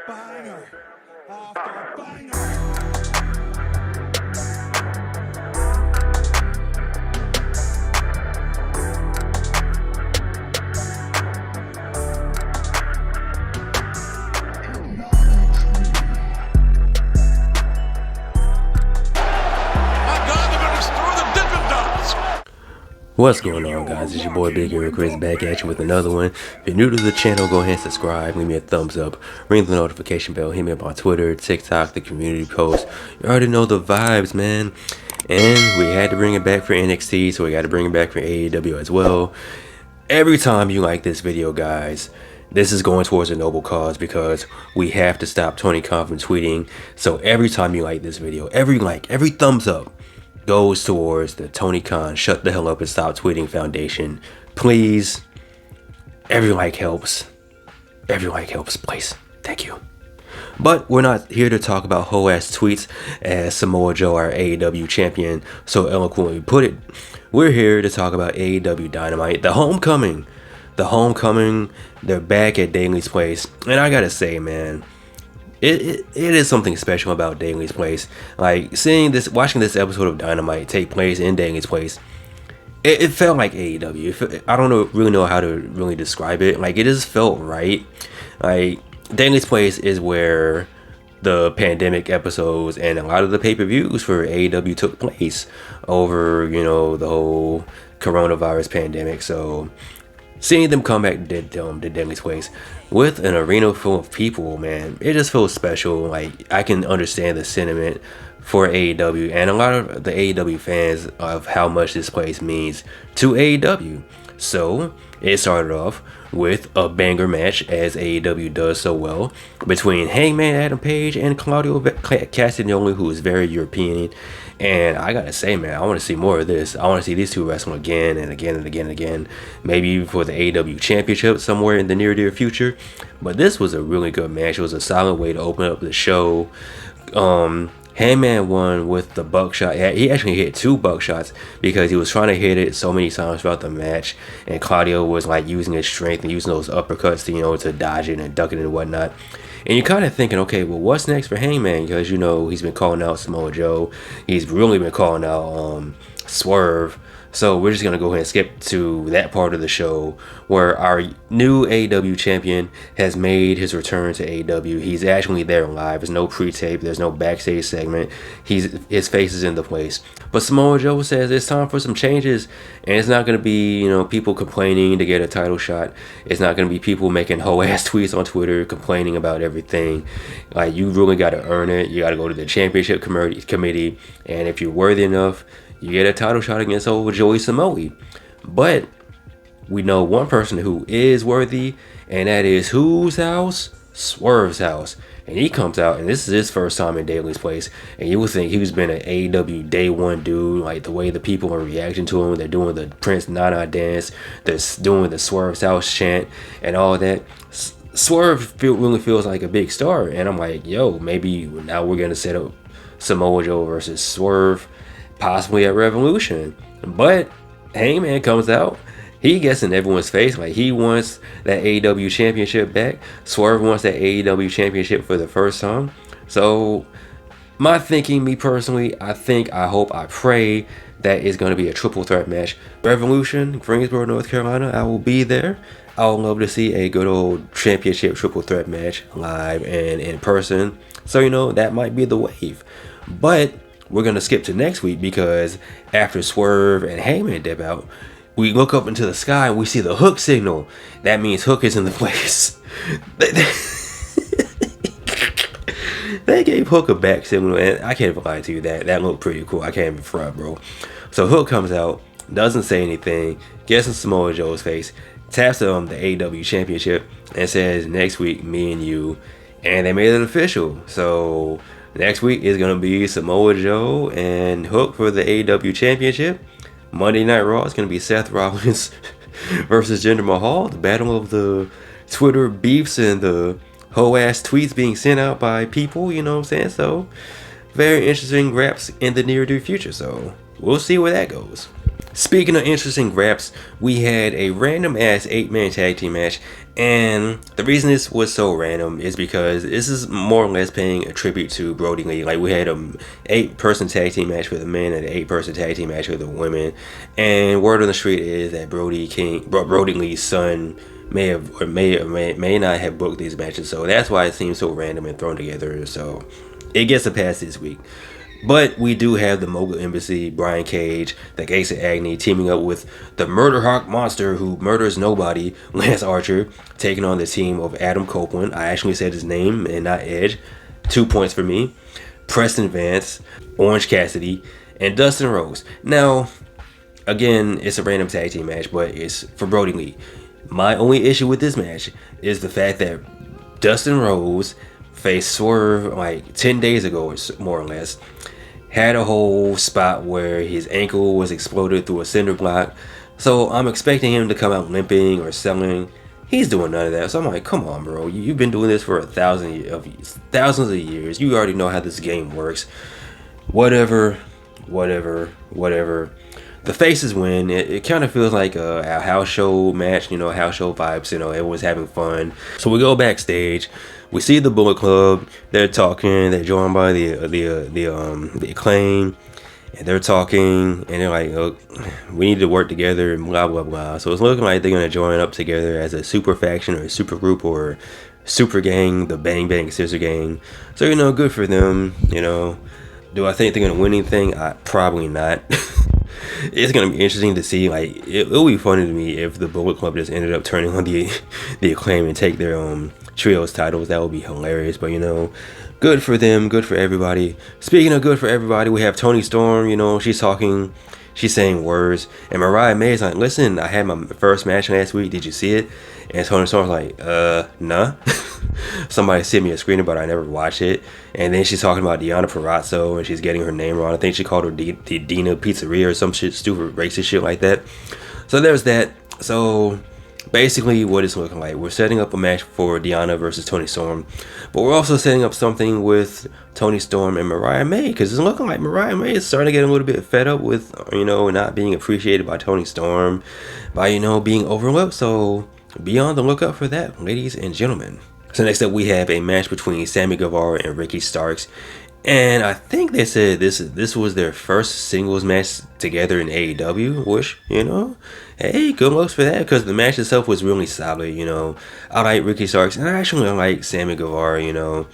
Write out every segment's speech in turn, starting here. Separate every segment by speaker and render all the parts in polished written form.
Speaker 1: Banger after banger.
Speaker 2: What's going on, guys? It's your boy Big Hero Chris back at you with another one. If you're new to the channel, go ahead and subscribe, leave me a thumbs up, ring the notification bell, hit me up on Twitter, TikTok, the community post. You already know the vibes, man. And we had to bring it back for NXT, so we got to bring it back for AEW as well. Every time you like this video, guys, this is going towards a noble cause because we have to stop Tony Khan from tweeting. So every time you like this video, every like, every thumbs up goes towards the Tony Khan shut the hell up and stop tweeting foundation. Please, every like helps. Every like helps, please. Thank you. But we're not here to talk about hoe ass tweets, as Samoa Joe, our AEW champion, so eloquently put it. We're here to talk about AEW Dynamite, the homecoming. The homecoming, they're back at Dailey's place. And I gotta say, man, It is something special about Dailey's place. Like watching this episode of Dynamite take place in Dailey's place, it felt like AEW. I don't really know how to really describe it. Like, it just felt right. Like, Dailey's place is where the pandemic episodes and a lot of the pay-per-views for AEW took place over, the whole coronavirus pandemic. So seeing them come back to Dailey's place with an arena full of people, man, it just feels special. Like, I can understand the sentiment for AEW and a lot of the AEW fans of how much this place means to AEW. So it started off with a banger match, as AEW does so well, between Hangman Adam Page and Claudio Castagnoli, who is very European. And I gotta say, man, I want to see more of this. I want to see these two wrestle again and again and again and again. Maybe for the AEW Championship somewhere in the near future. But this was a really good match. It was a solid way to open up the show. Hangman won with the buckshot. He actually hit 2 buckshots because he was trying to hit it so many times throughout the match, and Claudio was like using his strength and using those uppercuts to, to dodge it and duck it and whatnot. And you're kind of thinking, okay, well, what's next for Hangman? Because, he's been calling out Samoa Joe. He's really been calling out Swerve. So we're just going to go ahead and skip to that part of the show where our new AEW champion has made his return to AEW. He's actually there live. There's no pre-tape. There's no backstage segment. His face is in the place. But Samoa Joe says it's time for some changes. And it's not going to be, people complaining to get a title shot. It's not going to be people making hoe-ass tweets on Twitter complaining about everything. Like, you really got to earn it. You got to go to the championship committee. And if you're worthy enough, you get a title shot against old Joey Samoa. But we know one person who is worthy, and that is whose house? Swerve's house. And he comes out, and this is his first time in Dailey's place. And you would think he's been an AEW day one dude. Like, the way the people are reacting to him, they're doing the Prince Nana dance, they're doing the Swerve's house chant, and all that. Swerve really feels like a big star. And I'm like, yo, maybe now we're going to set up Samoa Joe versus Swerve, possibly at Revolution. But Hangman comes out, he gets in everyone's face like he wants that AEW championship back. Swerve wants that AEW championship for the first time. So my thinking, me personally, I hope, I pray that it's going to be a triple threat match. Revolution, Greensboro, North Carolina, I will be there. I would love to see a good old championship triple threat match live and in person. So, that might be the wave. But we're going to skip to next week because after Swerve and Hangman dip out, we look up into the sky and we see the Hook signal. That means Hook is in the place. They gave Hook a back signal, and I can't even lie to you, that looked pretty cool. I can't even front, bro. So Hook comes out, doesn't say anything, gets in Samoa Joe's face, taps on the AEW championship, and says, next week, me and you. And they made it official. So next week is going to be Samoa Joe and Hook for the AEW Championship. Monday Night Raw is going to be Seth Rollins versus Jinder Mahal. The battle of the Twitter beefs and the hoe-ass tweets being sent out by people, you know what I'm saying? So, very interesting raps in the near future. So, we'll see where that goes. Speaking of interesting graps, we had a random ass 8-man tag team match, and the reason this was so random is because this is more or less paying a tribute to Brody Lee. Like, we had a 8-person tag team match with the men and an 8-person tag team match with the women, and word on the street is that Brody Lee's son may not have booked these matches, so that's why it seems so random and thrown together. So it gets a pass this week. But we do have the Mogul Embassy, Brian Cage, the Gates of Agony teaming up with the Murder Hawk Monster who murders nobody, Lance Archer, taking on the team of Adam Copeland. I actually said his name and not Edge. 2 points for me. Preston Vance, Orange Cassidy, and Dustin Rhodes. Now, again, it's a random tag team match, but it's for Brody Lee. My only issue with this match is the fact that Dustin Rhodes faced Swerve like 10 days ago, more or less. Had a whole spot where his ankle was exploded through a cinder block. So I'm expecting him to come out limping or selling. He's doing none of that. So I'm like, come on, bro. You've been doing this for thousands of years. You already know how this game works. Whatever. The faces win. It kind of feels like a house show match, house show vibes. Everyone's having fun. So we go backstage. We see the Bullet Club. They're talking. They're joined by the Acclaim, and they're talking. And they're like, "Oh, we need to work together," and blah blah blah. So it's looking like they're gonna join up together as a super faction or a super group or super gang, the Bang Bang Scissor Gang. So good for them. Do I think they're gonna win anything? Probably not. It's gonna be interesting to see. Like, it'll be funny to me if the Bullet Club just ended up turning on the Acclaim and take their trios titles. That would be hilarious. But good for them, good for everybody. Speaking of good for everybody, we have Toni Storm. She's talking, she's saying words, and Mariah May is like, "Listen, I had my first match last week. Did you see it?" And Toni Storm's like, nah. Somebody sent me a screener, but I never watched it. And then she's talking about Deonna Purrazzo, and she's getting her name wrong. I think she called her the Dina Pizzeria or some shit, stupid racist shit like that. So there's that. So basically what it's looking like, we're setting up a match for Deonna versus Toni Storm, but we're also setting up something with Toni Storm and Mariah May, because it's looking like Mariah May is starting to get a little bit fed up with not being appreciated by Toni Storm, by being overlooked. So be on the lookout for that, ladies and gentlemen. So next up we have a match between Sammy Guevara and Ricky Starks. And I think they said this was their first singles match together in AEW, which, hey, good looks for that, because the match itself was really solid. I like Ricky Starks, and I actually like Sammy Guevara.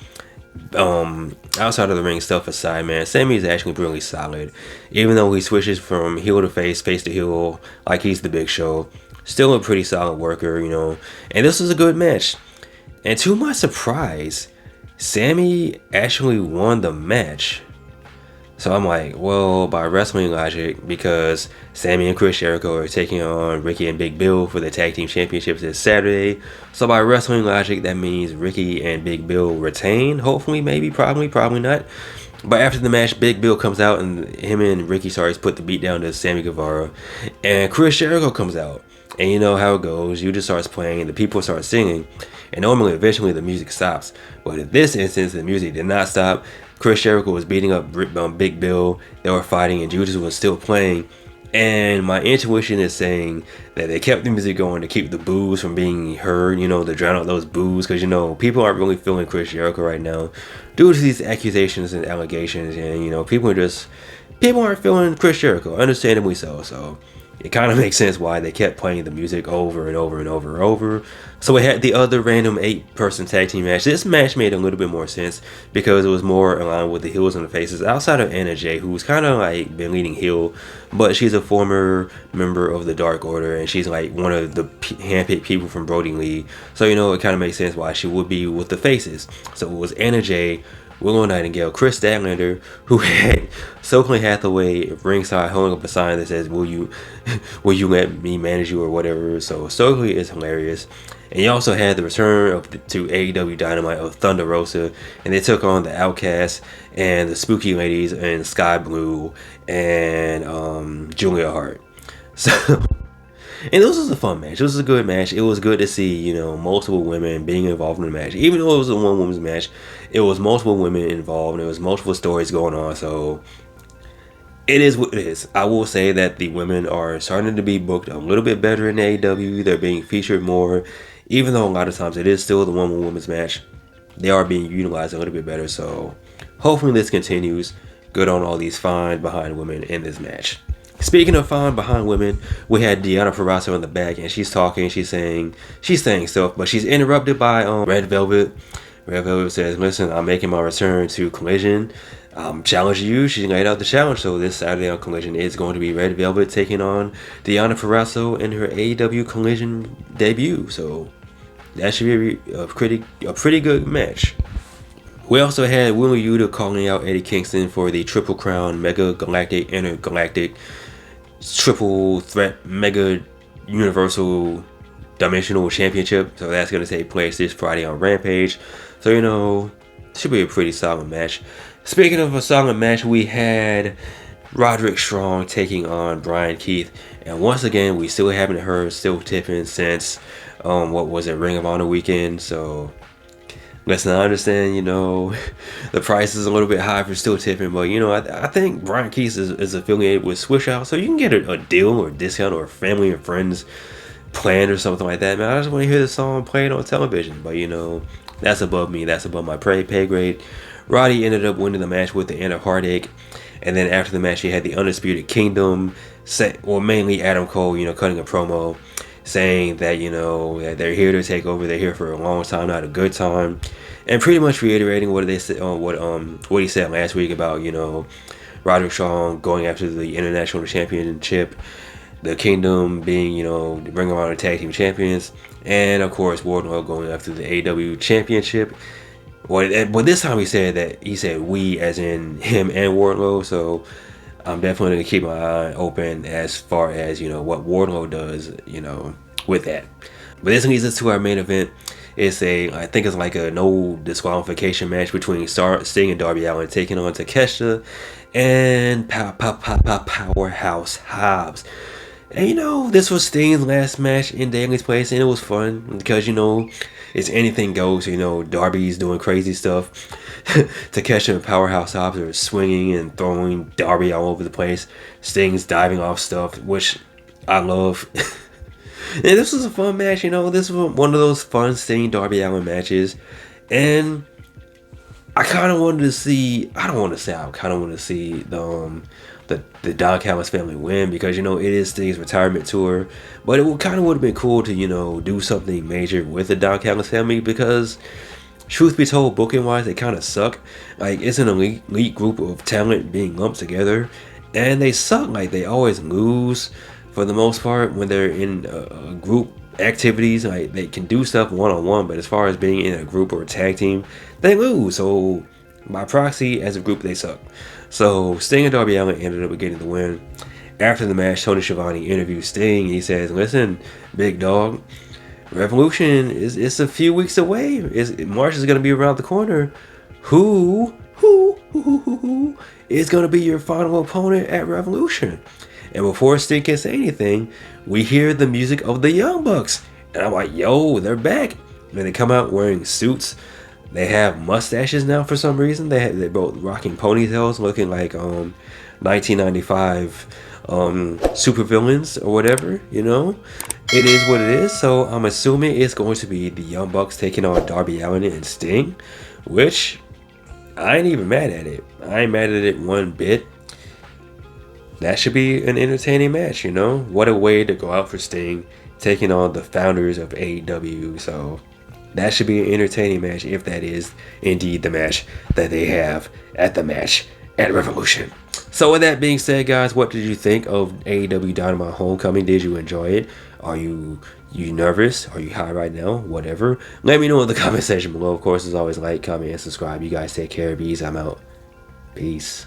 Speaker 2: Outside of the ring stuff aside, man, Sammy is actually really solid. Even though he switches from heel to face to heel, like he's the Big Show, still a pretty solid worker, And this was a good match. And to my surprise, Sammy actually won the match. So I'm like, well, by wrestling logic, because Sammy and Chris Jericho are taking on Ricky and Big Bill for the tag team championships this Saturday. So by wrestling logic, that means Ricky and Big Bill retain. Hopefully, maybe, probably not. But after the match, Big Bill comes out, and him and Ricky Starks put the beat down to Sammy Guevara. And Chris Jericho comes out. And you know how it goes. You just starts playing, and the people start singing. And normally, eventually, the music stops. But in this instance, the music did not stop. Chris Jericho was beating up Big Bill. They were fighting, and Judas was still playing. And my intuition is saying that they kept the music going to keep the boos from being heard, to drown out those boos. Because, people aren't really feeling Chris Jericho right now due to these accusations and allegations. And, people aren't feeling Chris Jericho, understandably so. So it kind of makes sense why they kept playing the music over and over and over and over. So we had the other random 8-person tag team match. This match made a little bit more sense because it was more aligned with the heels and the faces, outside of Anna Jay, who's kind of like been leading heel, but she's a former member of the Dark Order, and she's like one of the handpicked people from Brody Lee. So it kind of makes sense why she would be with the faces. So it was Anna Jay, Willow Nightingale, Chris Statlander, who had Soakley Hathaway ringside holding up a sign that says, will you let me manage you, or whatever. So Soakley is hilarious. And you also had the return to AEW Dynamite of Thunder Rosa, and they took on the Outcasts and the Spooky Ladies and Sky Blue and Julia Hart. So, and this was a fun match. It was a good match. It was good to see, multiple women being involved in the match. Even though it was a one-woman's match, it was multiple women involved, and there was multiple stories going on. So it is what it is. I will say that the women are starting to be booked a little bit better in AEW. They're being featured more, even though a lot of times it is still the women's match. They are being utilized a little bit better. So hopefully this continues. Good on all these fine behind women in this match. Speaking of fine behind women, we had Deonna Purrazzo in the back, and she's talking. She's saying stuff, but she's interrupted by Red Velvet. Red Velvet says, "Listen, I'm making my return to Collision. Challenge you." She laid out the challenge. So this Saturday on Collision is going to be Red Velvet taking on Deonna Purrazzo in her AEW Collision debut. So that should be a pretty good match. We also had Wheeler Yuta calling out Eddie Kingston for the Triple Crown Mega Galactic Intergalactic Triple Threat Mega Universal Dimensional Championship. So that's going to take place this Friday on Rampage. So, you know, should be a pretty solid match. Speaking of a solid match, we had Roderick Strong taking on Brian Keith. And once again, we still haven't heard still tipping since, what was it, Ring of Honor weekend. So, listen, I understand, you know, the price is a little bit high for still tipping. But, you know, I think Brian Keith is affiliated with Swish Out. So you can get a deal or a discount or a family and friends plan or something like that, man. I just want to hear the song played on television. But, you know, that's above me. That's above my pay grade. Roddy ended up winning the match with the end of Heartache. And then after the match, you had the Undisputed Kingdom, mainly Adam Cole, you know, cutting a promo saying that, you know, that they're here to take over. They're here for a long time, not a good time. And pretty much reiterating what they said, what he said last week about, you know, Roderick Strong going after the International Championship, the Kingdom being, you know, the Ring of Honor Tag Team Champions, and of course Wardlow going after the AEW Championship. But this time he said we, as in him and Wardlow. So I'm definitely gonna keep my eye open as far as, you know, what Wardlow does, you know, with that. But this leads us to our main event. I think it's like a no disqualification match between Sting and Darby Allin taking on Takeshita and Powerhouse Hobbs. And, you know, this was Sting's last match in Dailey's place, and it was fun because, you know, it's anything goes. You know, Darby's doing crazy stuff. Takeshita and Powerhouse Hobbs are swinging and throwing Darby all over the place. Sting's diving off stuff, which I love. And this was a fun match, you know. This was one of those fun Sting Darby Allin matches. And I kind of wanted to see, I kind of want to see the Don Callis family win because, you know, it is Sting's retirement tour. But it would have been cool to, you know, do something major with the Don Callis family because, truth be told, booking wise, they kind of suck. Like, it's an elite group of talent being lumped together, and they suck. Like, they always lose for the most part when they're in group activities. Like, they can do stuff one-on-one, but as far as being in a group or a tag team, they lose. So by proxy, as a group, they suck. So Sting and Darby Allin ended up getting the win. After the match, Tony Schiavone interviews Sting. He says, "Listen, big dog, Revolution is a few weeks away. March is going to be around the corner. Who is going to be your final opponent at Revolution?" And before Sting can say anything, we hear the music of the Young Bucks. And I'm like, yo, they're back. And they come out wearing suits. They have mustaches now for some reason. They're both rocking ponytails, looking like 1995 supervillains or whatever, you know. It is what it is. So I'm assuming it's going to be the Young Bucks taking on Darby Allin and Sting, which I ain't even mad at it. I ain't mad at it one bit. That should be an entertaining match, you know. What a way to go out for Sting, taking on the founders of AEW. So that should be an entertaining match if that is indeed the match that they have at the match at Revolution. So with that being said, guys, what did you think of AEW Dynamite Homecoming? Did you enjoy it? Are you nervous? Are you high right now? Whatever. Let me know in the comment section below. Of course, as always, like, comment, and subscribe. You guys take care. Bees. I'm out. Peace.